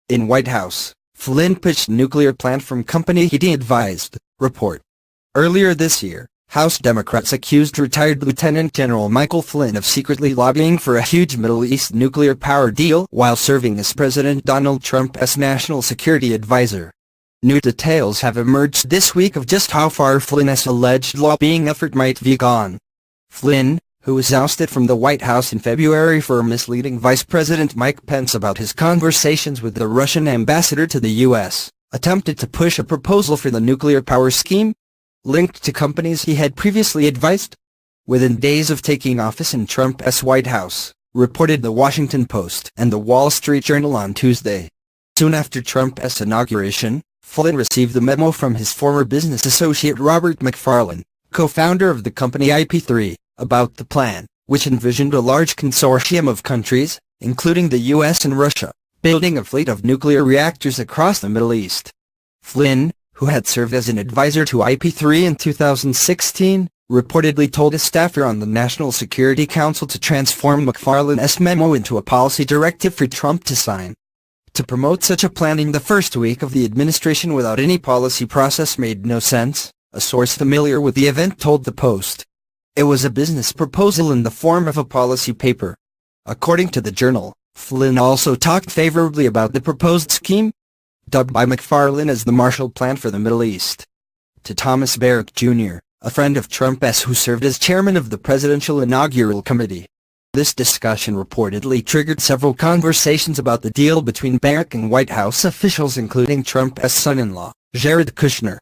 In White House, Flynn pitched nuclear plant from company he advised, report. Earlier this year, House Democrats accused retired Lieutenant General Michael Flynn of secretly lobbying for a huge Middle East nuclear power deal while serving as President Donald Trump's national security advisor. New details have emerged this week of just how far Flynn's alleged lobbying effort might be gone. Flynn, who was ousted from the White House in February for misleading Vice President Mike Pence about his conversations with the Russian ambassador to the U.S., attempted to push a proposal for the nuclear power scheme, linked to companies he had previously advised. Within days of taking office in Trump's White House, reported The Washington Post and The Wall Street Journal on Tuesday. Soon after Trump's inauguration, Flynn received the memo from his former business associate Robert McFarlane, co-founder of the company IP3, about the plan, which envisioned a large consortium of countries, including the U.S. and Russia, building a fleet of nuclear reactors across the Middle East. Flynn, who had served as an advisor to IP3 in 2016, reportedly told a staffer on the National Security Council to transform McFarlane's memo into a policy directive for Trump to sign. To promote such a plan in the first week of the administration without any policy process made no sense, a source familiar with the event told the Post. It was a business proposal in the form of a policy paper. According to the Journal, Flynn also talked favorably about the proposed scheme, dubbed by McFarlane as the Marshall Plan for the Middle East. To Thomas Barrack Jr., a friend of Trump's who served as chairman of the Presidential Inaugural Committee. This discussion reportedly triggered several conversations about the deal between Barrack and White House officials, including Trump's son-in-law, Jared Kushner.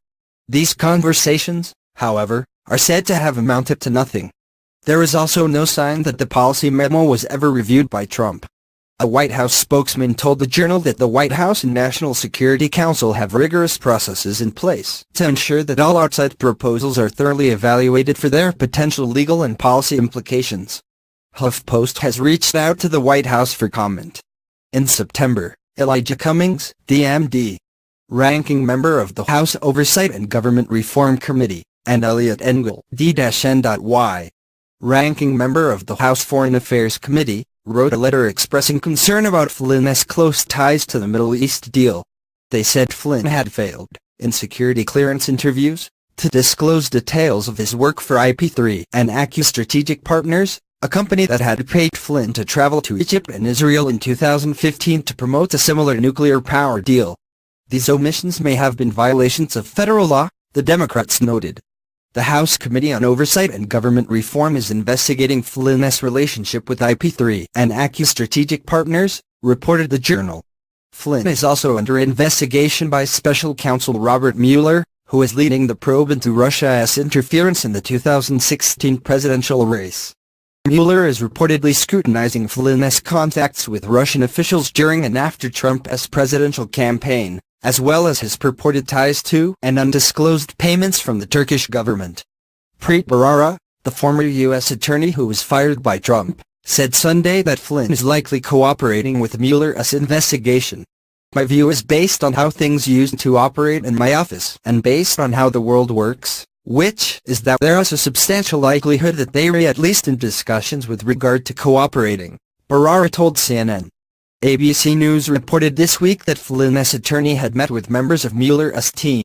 These conversations, however, are said to have amounted to nothing. There is also no sign that the policy memo was ever reviewed by Trump. A White House spokesman told the Journal that the White House and National Security Council have rigorous processes in place to ensure that all outside proposals are thoroughly evaluated for their potential legal and policy implications. HuffPost has reached out to the White House for comment. In September, Elijah Cummings, DMD, ranking member of the House Oversight and Government Reform Committee, and Eliot Engel, D-N.Y, ranking member of the House Foreign Affairs Committee, wrote a letter expressing concern about Flynn's close ties to the Middle East deal. They said Flynn had failed, in security clearance interviews, to disclose details of his work for IP3 and ACU Strategic Partners, a company that had paid Flynn to travel to Egypt and Israel in 2015 to promote a similar nuclear power deal. These omissions may have been violations of federal law, the Democrats noted. The House Committee on Oversight and Government Reform is investigating Flynn's relationship with IP3 and ACU Strategic Partners, reported the Journal. Flynn is also under investigation by Special Counsel Robert Mueller, who is leading the probe into Russia's interference in the 2016 presidential race. Mueller is reportedly scrutinizing Flynn's contacts with Russian officials during and after Trump's presidential campaign, as well as his purported ties to and undisclosed payments from the Turkish government. Preet Bharara, the former U.S. attorney who was fired by Trump, said Sunday that Flynn is likely cooperating with Mueller's investigation. My view is based on how things used to operate in my office and based on how the world works, which is that there is a substantial likelihood that they are at least in discussions with regard to cooperating, Bharara told CNN. ABC News reported this week that Flynn's attorney had met with members of Mueller's team.